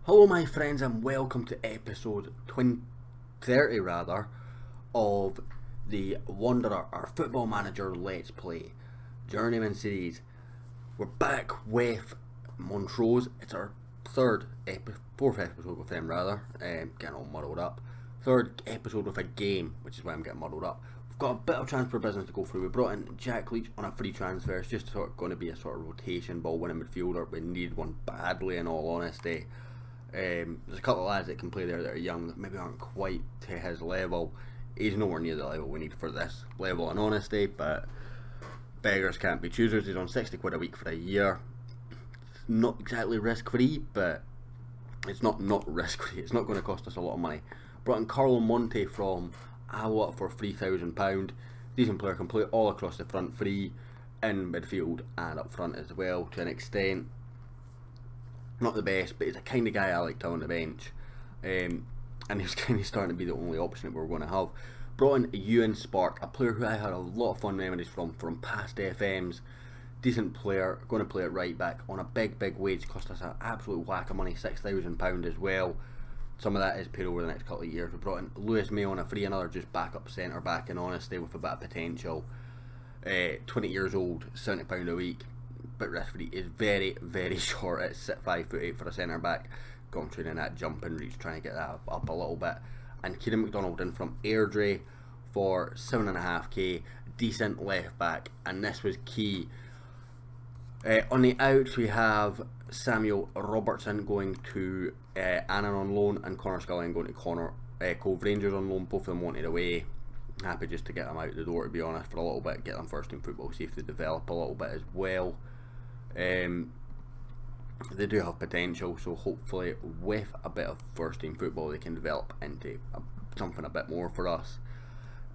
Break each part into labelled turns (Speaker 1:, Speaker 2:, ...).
Speaker 1: Hello my friends and welcome to episode 30 of the Wanderer, our Football Manager Let's Play Journeyman series. We're back with Montrose. It's our fourth episode with them getting all muddled up. Third episode with a game, which is why I'm getting muddled up. We've got a bit of transfer business to go through. We brought in Jack Leach on a free transfer. It's just going to be a sort of rotation ball winning midfielder. We need one badly, in all honesty. There's a couple of lads that can play there that are young that maybe aren't quite to his level. He's nowhere near the level we need for this level in honesty, but beggars can't be choosers. He's on 60 quid a week for a year. It's not exactly risk free, but it's not risk free. It's not going to cost us a lot of money. Brought in Carlo Monte from Iowa for £3,000. Decent player, can play all across the front, free in midfield and up front as well to an extent. Not the best, but he's the kind of guy I like to on the bench, and he's kind of starting to be the only option that we're going to have. Brought in Ewan Spark, a player who I had a lot of fun memories from past FMs. Decent player, going to play it right back on a big wage, cost us an absolute whack of money, £6,000 as well. Some of that is paid over the next couple of years. We brought in Lewis May on a free, another just backup centre back in honesty with a bit of potential. 20 years old, £70 a week. But risk free, is very short at 5'8" for a centre back. Got training that jumping reach, trying to get that up a little bit. And Kieran McDonald in from Airdrie for 7.5k, decent left back, and this was key. On the outs we have Samuel Robertson going to Annan on loan, and Connor Scullion going to Cove Rangers on loan. Both of them wanted away. Happy just to get them out the door, to be honest, for a little bit, get them first team football, see if they develop a little bit as well. They do have potential, so hopefully with a bit of first team football they can develop into something a bit more for us.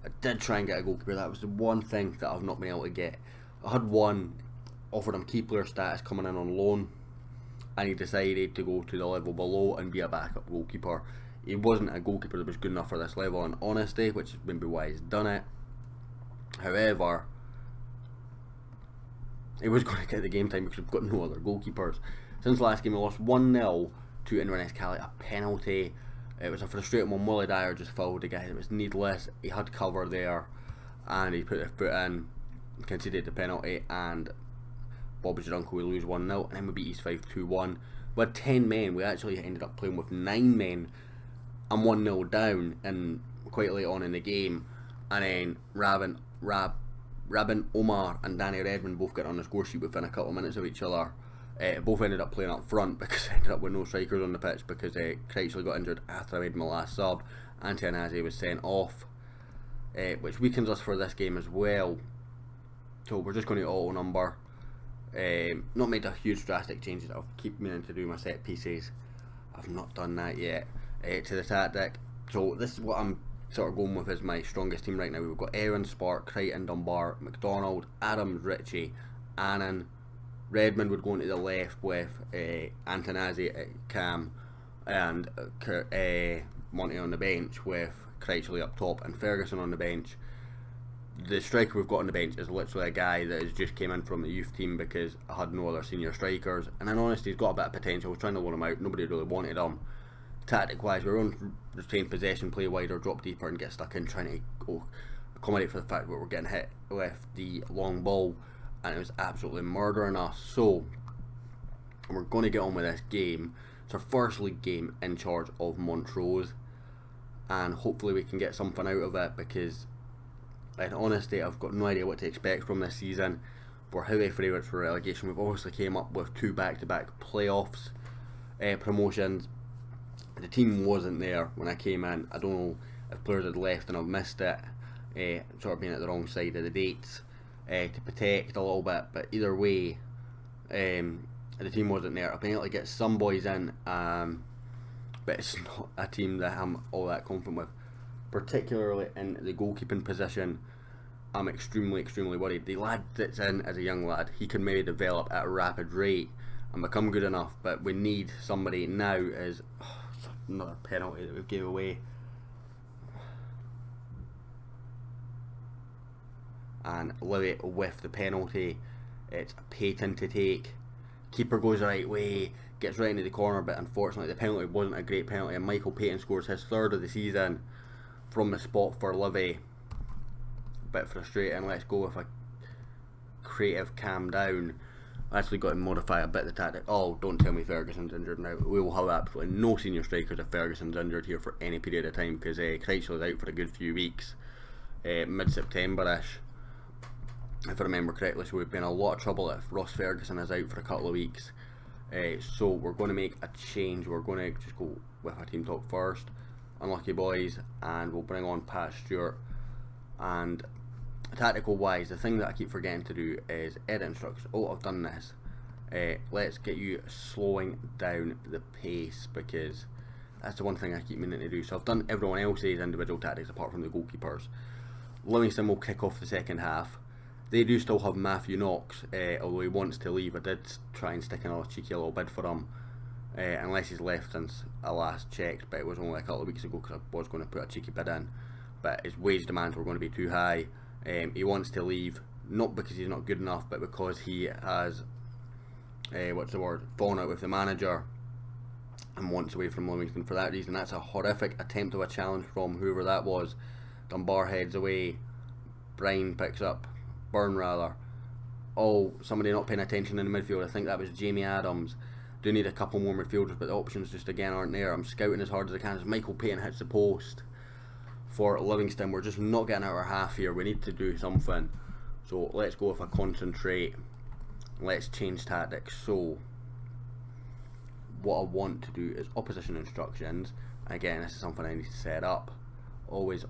Speaker 1: I did try and get a goalkeeper. That was the one thing that I've not been able to get. I had one, offered him key player status coming in on loan, and he decided to go to the level below and be a backup goalkeeper. He wasn't a goalkeeper that was good enough for this level in honesty, which is maybe why he's done it. However, he was going to get the game time because we've got no other goalkeepers. Since last game we lost 1-0 to Inverness Cali, a penalty. It was a frustrating one. Willie Dyer just fouled the guy. It was needless. He had cover there and he put his foot in, conceded the penalty, and Bob's your uncle. We lose 1-0 and then we beat East 5-2-1. We had 10 men. We actually ended up playing with 9 men and 1-0 down and quite late on in the game, and then Rabin Omar and Danny Redmond both got on the score sheet within a couple of minutes of each other. Both ended up playing up front because they ended up with no strikers on the pitch because Critchley got injured after I made my last sub. Antanazi was sent off, which weakens us for this game as well. So we're just going to auto number. Not made a huge drastic changes. I'll keep meaning to do my set pieces. I've not done that yet. To the tactic. So this is what I'm sort of going with as my strongest team right now. We've got Aaron, Spark, Crichton, Dunbar, McDonald, Adams, Ritchie, Annan. Redmond would go into the left with Antanazi at Cam, and Monty on the bench with Critchley up top and Ferguson on the bench. The striker we've got on the bench is literally a guy that has just came in from the youth team because I had no other senior strikers, and in honesty he's got a bit of potential. I was trying to loan him out, nobody really wanted him. Tactic wise, we're on retain possession, play wider, drop deeper and get stuck in, trying to accommodate for the fact that we're getting hit with the long ball, and it was absolutely murdering us. So we're going to get on with this game. It's our first league game in charge of Montrose, and hopefully we can get something out of it, because in honesty I've got no idea what to expect from this season. We're heavy favourites for relegation. We've obviously came up with 2 back-to-back playoffs promotions. The team wasn't there when I came in. I don't know if players had left and I've missed it, sort of being at the wrong side of the dates to protect a little bit, but either way the team wasn't there. I've been able to get some boys in, but it's not a team that I'm all that confident with, particularly in the goalkeeping position. I'm extremely worried. The lad that's in as a young lad, he can maybe develop at a rapid rate and become good enough, but we need somebody now. Is another penalty that we've gave away, and Livi with the penalty. It's a patent to take. Keeper goes the right way, gets right into the corner, but unfortunately the penalty wasn't a great penalty, and Michael Payton scores his 3rd of the season from the spot for Livi. Bit frustrating. Let's go with a creative calm down. I actually got to modify a bit the tactic. Oh, don't tell me Ferguson's injured now. We will have absolutely no senior strikers if Ferguson's injured here for any period of time, because Kreitzel's out for a good few weeks, mid-September-ish, if I remember correctly. So we've been in a lot of trouble if Ross Ferguson is out for a couple of weeks. So we're going to make a change. We're going to just go with our team talk first. Unlucky boys, and we'll bring on Pat Stewart. And tactical wise, the thing that I keep forgetting to do is edit instructions. Oh, I've done this. Let's get you slowing down the pace, because that's the one thing I keep meaning to do. So I've done everyone else's individual tactics apart from the goalkeepers. Livingston will kick off the second half. They do still have Matthew Knox, although he wants to leave. I did try and stick in a cheeky little bid for him, unless he's left since I last checked, but it was only a couple of weeks ago because I was going to put a cheeky bid in. But his wage demands were going to be too high. He wants to leave, not because he's not good enough, but because he has, fallen out with the manager and wants away from Livingston for that reason. That's a horrific attempt of a challenge from whoever that was. Dunbar heads away, Burn rather. Oh, somebody not paying attention in the midfield. I think that was Jamie Adams. Do need a couple more midfielders, but the options just again aren't there. I'm scouting as hard as I can as Michael Payton hits the post for Livingston. We're just not getting out our half here. We need to do something. So let's go with a concentrate. Let's change tactics. So what I want to do is opposition instructions. Again, this is something I need to set up. Always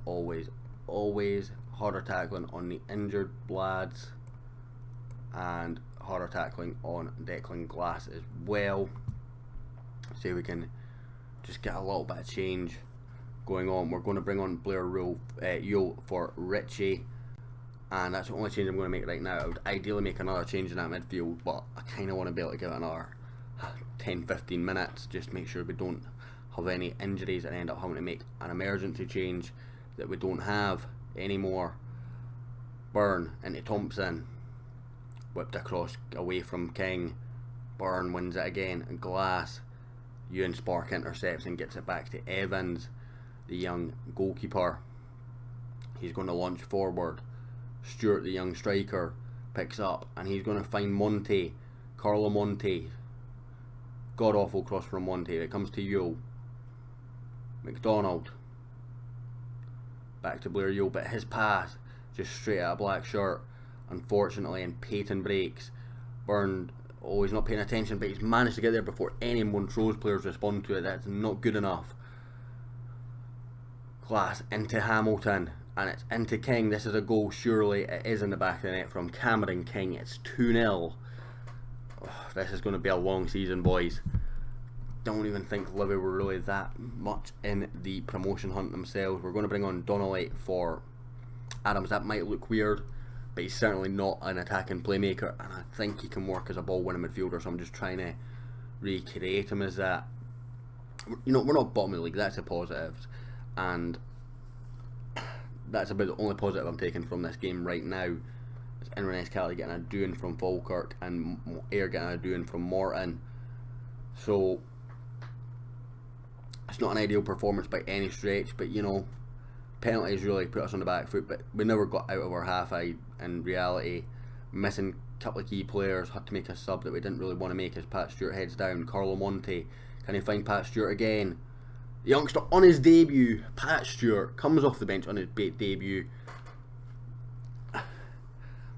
Speaker 1: harder tackling on the injured lads, and harder tackling on Declan Glass as well. See if we can just get a little bit of change going on. We're going to bring on Blair Yule for Richie, and that's the only change I'm going to make right now. I would ideally make another change in that midfield, but I kind of want to be able to give it another 10-15 minutes, just to make sure we don't have any injuries and end up having to make an emergency change that we don't have anymore. Burn into Thompson, whipped across away from King. Burn wins it again, and Glass, Ewan Spark intercepts and gets it back to Evans, the young goalkeeper. He's going to launch forward. Stewart, the young striker, picks up, and he's going to find Monte, Carlo Monte. God awful cross from Monte. It comes to Yule. McDonald. Back to Blair Yule, but his pass just straight out of black shirt, unfortunately, and Payton breaks. Burn, oh, he's not paying attention, but he's managed to get there before any Montrose players respond to it. That's not good enough. Glass into Hamilton, and it's into King. This is a goal, surely. It is in the back of the net from Cameron King. It's 2-0. Oh, this is going to be a long season, boys. Don't even think Livi were really that much in the promotion hunt themselves. We're going to bring on Donnelly for Adams. That might look weird, but he's certainly not an attacking playmaker, and I think he can work as a ball-winning midfielder, so I'm just trying to recreate him as that. You know, we're not bottom of the league, that's the positives, and that's about the only positive I'm taking from this game right now. It's Inverness Kelly getting a doing from Falkirk, and Ayr getting a doing from Morton. So it's not an ideal performance by any stretch, but you know, penalties really put us on the back foot, but we never got out of our half in reality. Missing a couple of key players, had to make a sub that we didn't really want to make as Pat Stewart heads down. Carlo Monte, can he find Pat Stewart again? The youngster on his debut, Pat Stewart, comes off the bench on his debut. I'm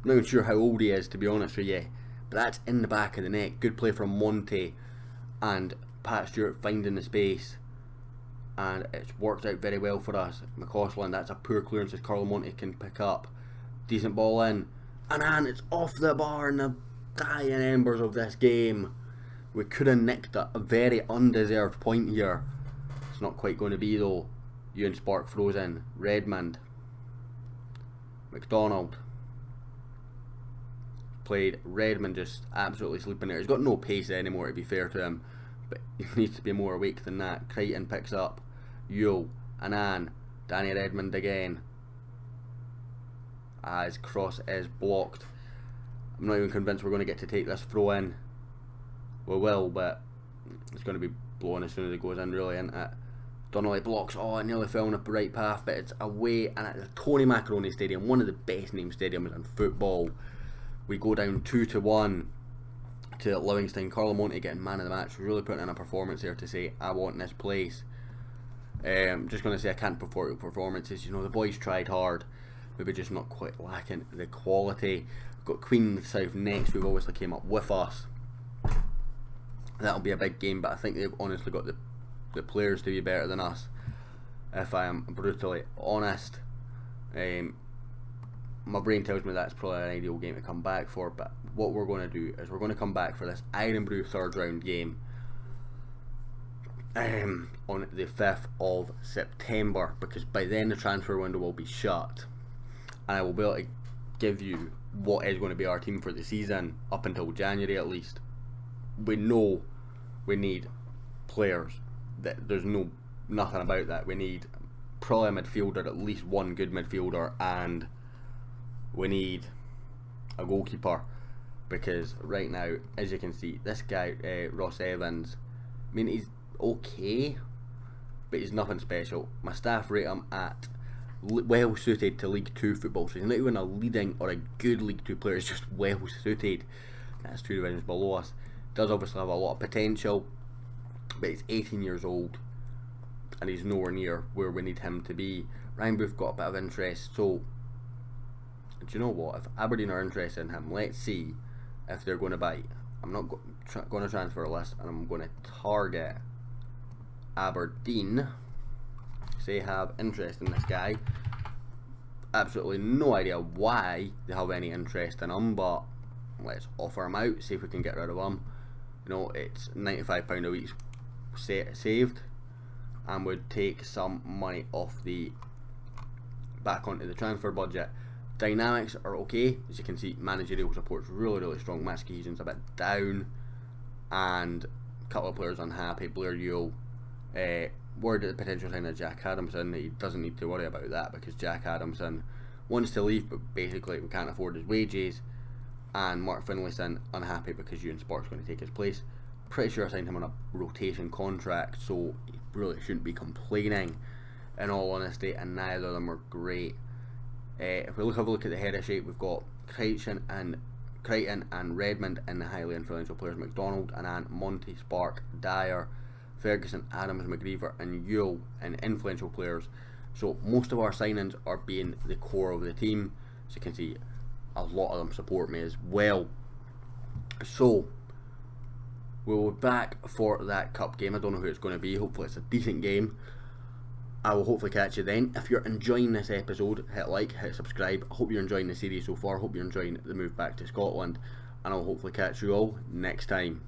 Speaker 1: not even sure how old he is, to be honest with you, but that's in the back of the net. Good play from Monte, and Pat Stewart finding the space, and it's worked out very well for us. McCausland, that's a poor clearance as Carlo Monte can pick up. Decent ball in, and it's off the bar in the dying embers of this game. We could have nicked a very undeserved point here. It's not quite going to be though. Ewan Spark throws in. Redmond. McDonald. Played. Redmond just absolutely sleeping there. He's got no pace anymore, to be fair to him, but he needs to be more awake than that. Crichton picks up. Yule. Annan. Danny Redmond again. His cross is blocked. I'm not even convinced we're going to get to take this throw in. We will, but it's going to be blown as soon as it goes in, really, isn't it? Donnelly blocks, it nearly fell on the right path, but it's away, and at the Tony Macaroni Stadium, one of the best named stadiums in football, we go down 2-1 to Livingston. Carlo Monti getting man of the match, really putting in a performance there to say, I want this place. Just going to say I can't perform performances. The boys tried hard, maybe just not quite lacking the quality. We've got Queen South next, who've obviously came up with us. That'll be a big game, but I think they've honestly got the players to be better than us, if I am brutally honest. My brain tells me that's probably an ideal game to come back for, but what we're going to do is we're going to come back for this Iron Brew third round game on the 5th of September, because by then the transfer window will be shut, and I will be able to give you what is going to be our team for the season up until January at least. We know we need players. There's nothing about that. We need probably a midfielder, at least one good midfielder, and we need a goalkeeper, because right now, as you can see, this guy Ross Evans, I mean, he's okay, but he's nothing special. My staff rate him at well suited to League 2 football, so he's not even a leading or a good League 2 player, he's just well suited. That's 2 divisions below us. Does obviously have a lot of potential, but he's 18 years old and he's nowhere near where we need him to be. Ryan Booth got a bit of interest, so do you know what, if Aberdeen are interested in him, let's see if they're going to bite. I'm not going to transfer a list, and I'm going to target Aberdeen, say have interest in this guy. Absolutely no idea why they have any interest in him, but let's offer him out, see if we can get rid of him. It's £95 a week saved, and would take some money off back onto the transfer budget. Dynamics are okay, as you can see. Managerial support's really strong. Match cohesion's a bit down, and a couple of players unhappy. Blair Ewell, word at the potential sign of Jack Adamson. He doesn't need to worry about that, because Jack Adamson wants to leave, but basically we can't afford his wages. And Mark Finlayson unhappy because Ewan Sport's going to take his place. Pretty sure I signed him on a rotation contract, so he really shouldn't be complaining, in all honesty, and neither of them are great. If we have a look at the header shape, we've got Crichton and Redmond in the highly influential players, McDonald, Anand, Monty, Spark, Dyer, Ferguson, Adams, McGreever and Ewell in influential players. So most of our signings are being the core of the team. As you can see, a lot of them support me as well. So we'll be back for that cup game. I don't know who it's going to be. Hopefully it's a decent game. I will hopefully catch you then. If you're enjoying this episode, hit like, hit subscribe. I hope you're enjoying the series so far. I hope you're enjoying the move back to Scotland, and I'll hopefully catch you all next time.